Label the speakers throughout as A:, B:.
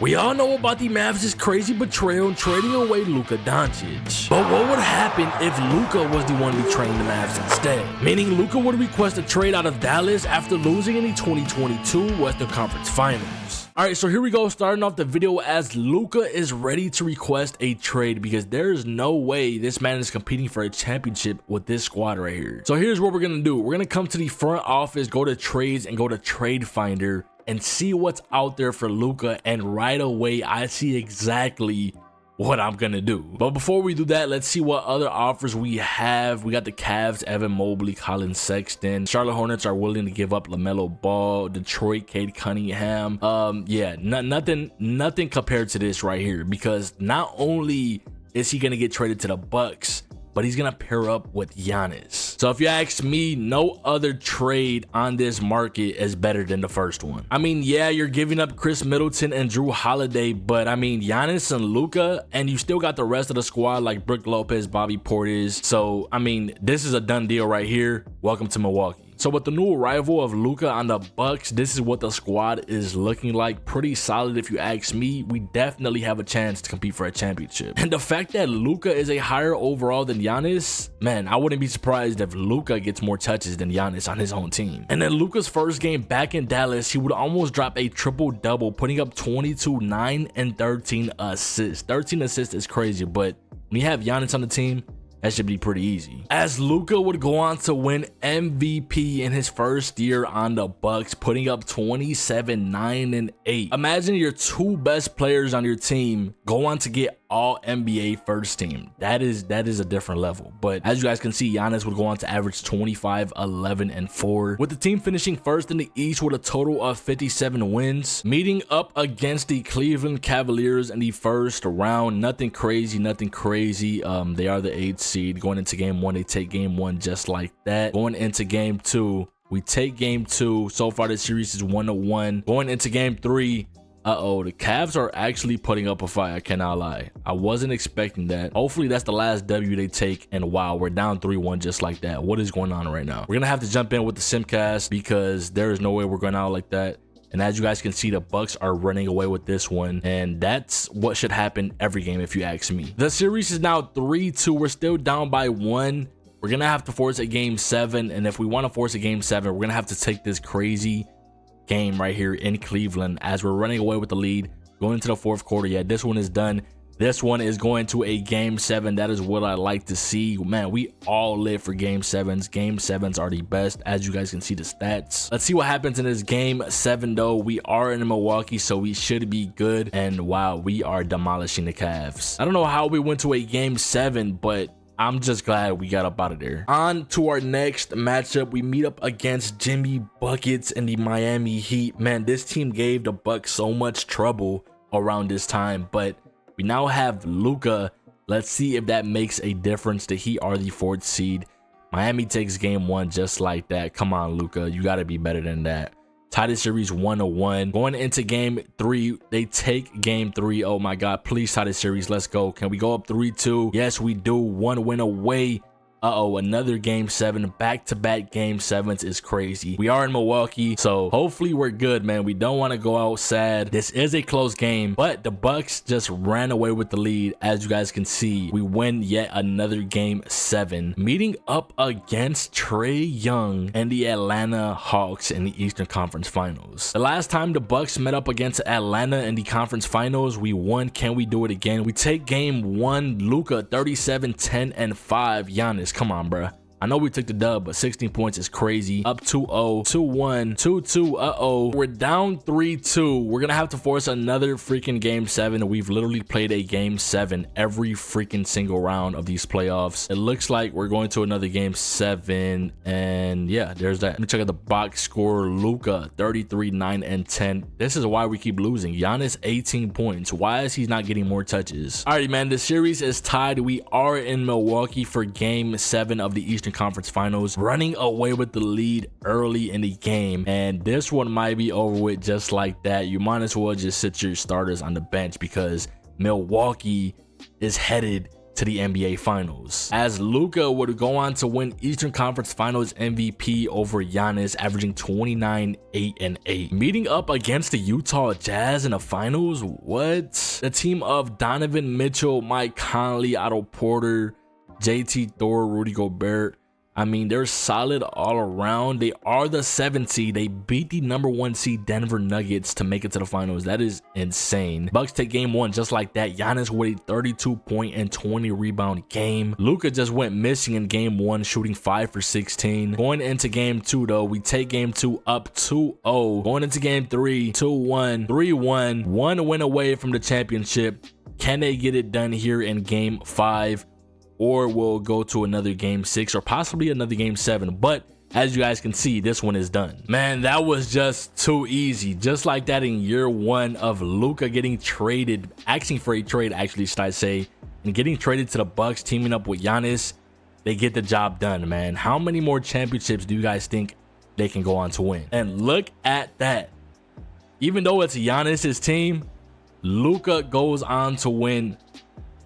A: We all know about the Mavs' crazy betrayal trading away Luka Doncic. But what would happen if Luka was the one betraying the Mavs instead? Meaning Luka would request a trade out of Dallas after losing in the 2022 Western Conference Finals. Alright, so here we go, starting off the video as Luka is ready to request a trade because there's no way this man is competing for a championship with this squad right here. So here's what we're gonna do. We're gonna come to the front office, go to trades, and go to Trade Finder and see what's out there for Luka, and right away I see exactly what I'm gonna do. But before we do that, let's see what other offers we have. We got the Cavs, Evan Mobley, Colin Sexton. Charlotte Hornets are willing to give up LaMelo Ball. Detroit, Cade Cunningham. Yeah, nothing compared to this right here, because not only is he gonna get traded to the Bucks, but he's gonna pair up with Giannis. So if you ask me, no other trade on this market is better than the first one. I mean, yeah, you're giving up Chris Middleton and Drew Holiday, but I mean, Giannis and Luka, and you still got the rest of the squad like Brook Lopez, Bobby Portis. So I mean, this is a done deal right here. Welcome to Milwaukee. So with the new arrival of Luka on the Bucks, this is what the squad is looking like. Pretty solid if you ask me. We definitely have a chance to compete for a championship. And the fact that Luka is a higher overall than Giannis, man, I wouldn't be surprised if Luka gets more touches than Giannis on his own team. And then Luka's first game back in Dallas, he would almost drop a triple-double, putting up 22, 9, and 13 assists. 13 assists is crazy, but when you have Giannis on the team, that should be pretty easy. As Luka would go on to win MVP in his first year on the Bucks, putting up 27, 9, and 8. Imagine your two best players on your team go on to get all NBA first team. That is a different level. But as you guys can see, Giannis would go on to average 25, 11, and 4. With the team finishing first in the East with a total of 57 wins, meeting up against the Cleveland Cavaliers in the first round. Nothing crazy. They are the 8th seed. Going into game 1, they take game 1 just like that. Going into game 2, we take game 2. So far this series is 1-1. Going into game 3, the Cavs are actually putting up a fight. I cannot lie. I wasn't expecting that. Hopefully that's the last W they take, and wow, we're down 3-1 just like that. What is going on right now? We're gonna have to jump in with the Simcast because there is no way we're going out like that. And as you guys can see, the Bucks are running away with this one, and that's what should happen every game if you ask me. The series is now 3-2. We're still down by 1. We're gonna have to force a game 7, and if we want to force a game 7, we're gonna have to take this crazy game right here in Cleveland as we're running away with the lead going into the fourth quarter. Yeah, this one is done. This one is going to a game 7. That is what I like to see. Man, we all live for game 7s. Game 7s are the best, as you guys can see the stats. Let's see what happens in this game 7 though. We are in Milwaukee, so we should be good. And wow, we are demolishing the Cavs. I don't know how we went to a game 7, but I'm just glad we got up out of there. On to our next matchup. We meet up against Jimmy Buckets and the Miami Heat. Man, this team gave the Bucks so much trouble around this time, but we now have Luka. Let's see if that makes a difference. The Heat are the 4th seed. Miami takes game 1 just like that. Come on, Luka. You got to be better than that. Tie the series 1-1. Going into game 3, they take game 3. Oh my God, please tie the series. Let's go. Can we go up 3-2? Yes, we do. 1 win away. Another game 7. Back-to-back game 7s is crazy. We are in Milwaukee, so hopefully we're good, man. We don't want to go out sad. This is a close game, but the Bucks just ran away with the lead. As you guys can see, we win yet another game 7, meeting up against Trae Young and the Atlanta Hawks in the Eastern Conference Finals. The last time the Bucks met up against Atlanta in the conference finals, we won. Can we do it again? We take game 1. Luka 37, 10, and 5. Giannis, come on, bruh. I know we took the dub, but 16 points is crazy. Up 2-0, 2-1, 2-2. We're down 3-2. We're gonna have to force another freaking game 7. We've literally played a game 7 every freaking single round of these playoffs. It looks like we're going to another game 7, and yeah, there's that. Let me check out the box score. Luka 33, 9, and 10. This is why we keep losing. Giannis 18 points. Why is he not getting more touches? Alrighty, man, the series is tied. We are in Milwaukee for game 7 of the Eastern Conference Finals, running away with the lead early in the game, and this one might be over with just like that. You might as well just sit your starters on the bench because Milwaukee is headed to the NBA Finals, as Luka would go on to win Eastern Conference Finals MVP over Giannis, averaging 29, 8, and 8. Meeting up against the Utah Jazz in the finals, what? The team of Donovan Mitchell, Mike Conley, Otto Porter, JT Thor, Rudy Gobert. I mean, they're solid all around. They are the 7th seed. They beat the number 1 seed Denver Nuggets to make it to the finals. That is insane. Bucks take game 1 just like that. Giannis with a 32-point and 20 rebound game. Luka just went missing in game 1, shooting 5 for 16. Going into game 2 though, we take game 2 up 2-0. Going into game 3, 2-1, 3-1. 1 win away from the championship. Can they get it done here in game 5? Or we'll go to another game 6 or possibly another game 7. But as you guys can see, this one is done. Man, that was just too easy. Just like that in year 1 of Luka getting traded, asking for a trade, actually, should I say, and getting traded to the Bucks, teaming up with Giannis. They get the job done, man. How many more championships do you guys think they can go on to win? And look at that. Even though it's Giannis's team, Luka goes on to win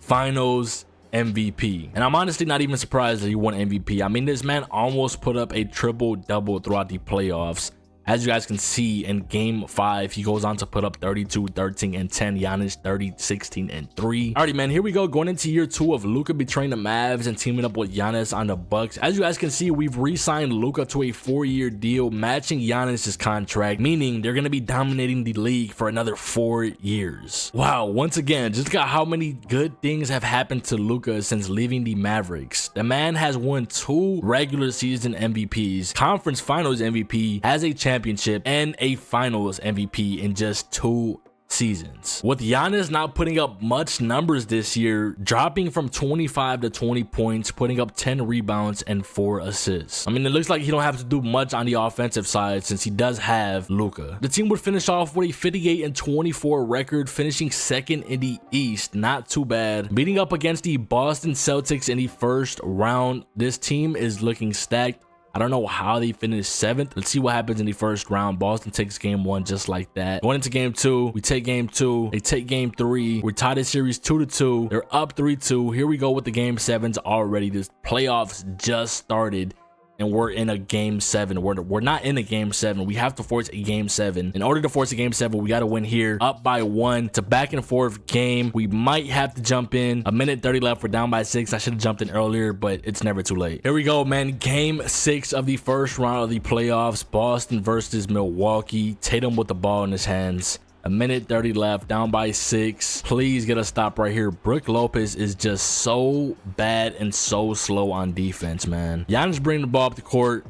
A: Finals MVP. And I'm honestly not even surprised that he won MVP. I mean, this man almost put up a triple-double throughout the playoffs. As you guys can see in game 5, he goes on to put up 32, 13, and 10. Giannis 30, 16, and 3. Alrighty, man, here we go. Going into year 2 of Luka betraying the Mavs and teaming up with Giannis on the Bucks. As you guys can see, we've re-signed Luka to a 4-year deal, matching Giannis's contract, meaning they're going to be dominating the league for another 4 years. Wow, once again, just got how many good things have happened to Luka since leaving the Mavericks. The man has won 2 regular season MVPs, conference finals MVP, as a championship, and a finals MVP in just 2 seasons. With Giannis not putting up much numbers this year, dropping from 25 to 20 points, putting up 10 rebounds and 4 assists. I mean, it looks like he don't have to do much on the offensive side since he does have Luka. The team would finish off with a 58 and 24 record, finishing 2nd in the East. Not too bad. Beating up against the Boston Celtics in the first round. This team is looking stacked. I don't know how they finished 7th. Let's see what happens in the first round. Boston takes game 1 just like that. Going into game 2, we take game 2. They take game 3. We're tied in series 2-2. They're up 3-2. Here we go with the game 7s already. This playoffs just started. And we're in a game 7. We're not in a game 7. We have to force a game 7. In order to force a game 7, we got to win here. Up by 1. It's a back and forth game. We might have to jump in. A minute 30 left. We're down by 6. I should have jumped in earlier, but it's never too late. Here we go, man. Game 6 of the first round of the playoffs. Boston versus Milwaukee. Tatum with the ball in his hands. A minute 30 left, down by 6. Please get a stop right here. Brook Lopez is just so bad and so slow on defense, man. Giannis bringing the ball up the court.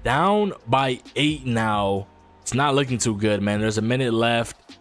A: Down by 8 now. It's not looking too good, man. There's a minute left.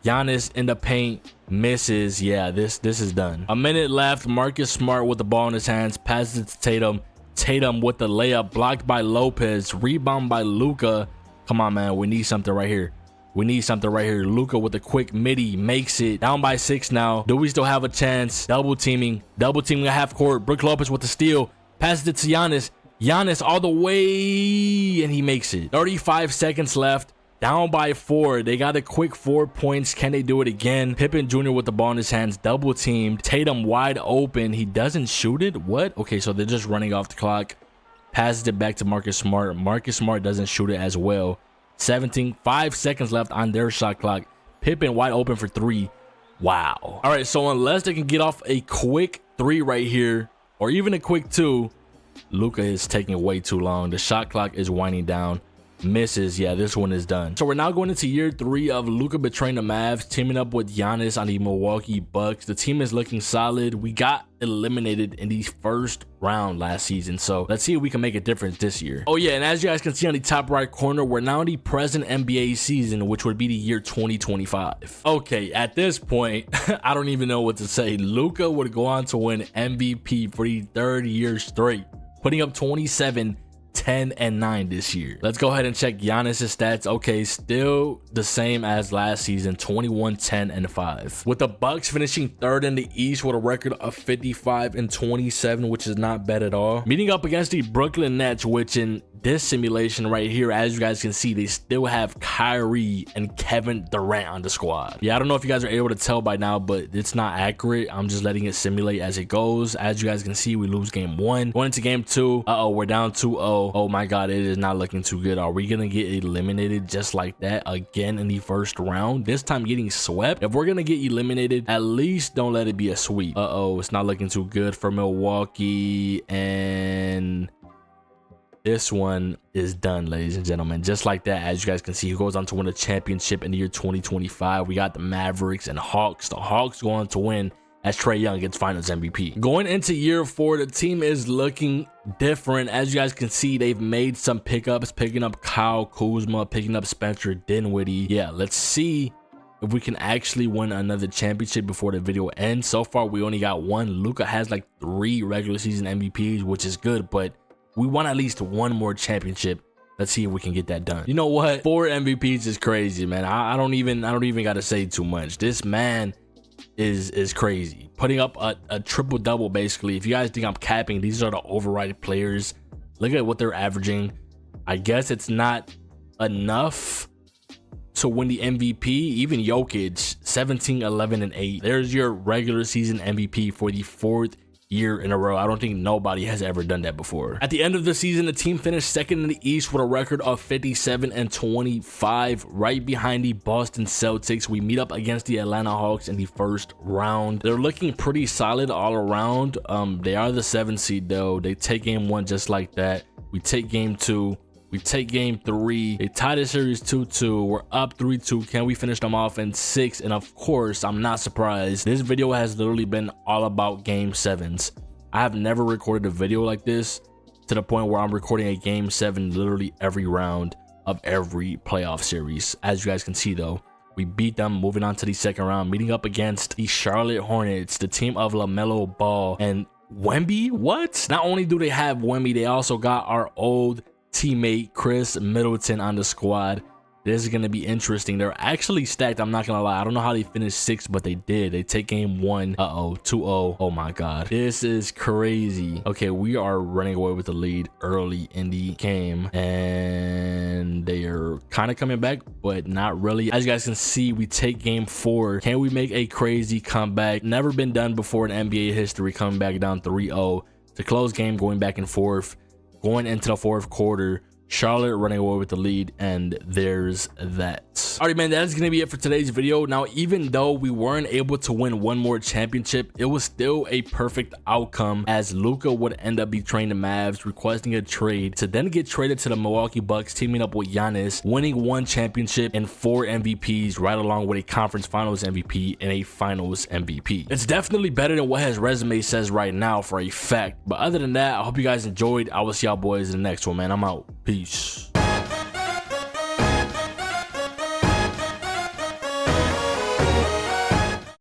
A: Giannis in the paint, misses. Yeah, this is done. A minute left. Marcus Smart with the ball in his hands, passes it to Tatum. Tatum with the layup, blocked by Lopez. Rebound by Luka. Come on, man. We need something right here. We need something right here. Luka with a quick midi makes it. Down by 6 now. Do we still have a chance? Double teaming at half court. Brook Lopez with the steal. Passes it to Giannis. Giannis all the way, and he makes it. 35 seconds left. Down by 4. They got a quick 4 points. Can they do it again? Pippen Jr. with the ball in his hands. Double teamed. Tatum wide open. He doesn't shoot it. What? Okay, so they're just running off the clock. Passes it back to Marcus Smart. Marcus Smart doesn't shoot it as well. 5 seconds left on their shot clock. Pippen wide open for 3. Wow. All right, so unless they can get off a quick 3 right here, or even a quick 2, Luka is taking way too long. The shot clock is winding down. Misses. Yeah, this one is done. So we're now going into year 3 of Luka betraying the Mavs, teaming up with Giannis on the Milwaukee Bucks. The team is looking solid. We got eliminated in the first round last season, so let's see if we can make a difference this year. Oh yeah, and as you guys can see on the top right corner, we're now in the present NBA season, which would be the year 2025. Okay, at this point, I don't even know what to say. Luka would go on to win MVP for the 3rd year straight, putting up 27, 10, and 9 this year. Let's go ahead and check Giannis's stats. Okay, still the same as last season, 21, 10, and 5. With the Bucks finishing 3rd in the East with a record of 55 and 27, which is not bad at all. Meeting up against the Brooklyn Nets, which in this simulation right here, as you guys can see, they still have Kyrie and Kevin Durant on the squad. Yeah, I don't know if you guys are able to tell by now, but it's not accurate. I'm just letting it simulate as it goes. As you guys can see, we lose game 1. Going into game 2, we're down 2-0. Oh my god, it is not looking too good. Are we gonna get eliminated just like that again in the first round, this time getting swept? If we're gonna get eliminated, at least don't let it be a sweep. It's not looking too good for Milwaukee, and this one is done, ladies and gentlemen. Just like that, as you guys can see, he goes on to win a championship in the year 2025. We got the Mavericks and Hawks. The Hawks go on to win as Trae Young gets Finals MVP. Going into year 4, the team is looking different. As you guys can see, they've made some pickups, picking up Kyle Kuzma, picking up Spencer Dinwiddie. Yeah, let's see if we can actually win another championship before the video ends. So far, we only got 1. Luka has like 3 regular season MVPs, which is good, but we want at least 1 more championship. Let's see if we can get that done. You know what? 4 MVPs is crazy, man. I don't even got to say too much. This man is crazy, putting up a triple double. Basically, if you guys think I'm capping, these are the overrated players. Look at what they're averaging. I guess it's not enough to win the MVP. Even Jokic, 17, 11, and 8. There's your regular season MVP for the 4th year in a row. I don't think nobody has ever done that before. At the end of the season, the team finished 2nd in the East with a record of 57-25, right behind the Boston Celtics. We meet up against the Atlanta Hawks in the first round. They're looking pretty solid all around. They are the 7th seed though. They take game 1 just like that. We take game 2. We take game 3. They tie the series 2-2. We're up 3-2. Can we finish them off in 6? And of course, I'm not surprised. This video has literally been all about game 7s. I have never recorded a video like this to the point where I'm recording a game 7 literally every round of every playoff series. As you guys can see though, we beat them, moving on to the 2nd round, meeting up against the Charlotte Hornets, the team of LaMelo Ball and Wemby. What? Not only do they have Wemby, they also got our old teammate Chris Middleton on the squad. This is going to be interesting. They're actually stacked. I'm not going to lie. I don't know how they finished 6th, but they did. They take game 1. 2-0. Oh my god. This is crazy. Okay, we are running away with the lead early in the game, and they are kind of coming back, but not really. As you guys can see, we take game 4. Can we make a crazy comeback? Never been done before in NBA history, coming back down 3-0 to close game, going back and forth. Going into the 4th quarter, Charlotte running away with the lead, and there's that. Alright, man, that's gonna be it for today's video. Now, even though we weren't able to win 1 more championship, it was still a perfect outcome, as Luka would end up betraying the Mavs, requesting a trade to then get traded to the Milwaukee Bucks, teaming up with Giannis, winning 1 championship and 4 MVPs, right along with a conference finals MVP and a finals MVP. It's definitely better than what his resume says right now for a fact. But other than that, I hope you guys enjoyed. I will see y'all boys in the next one, man. I'm out. Peace.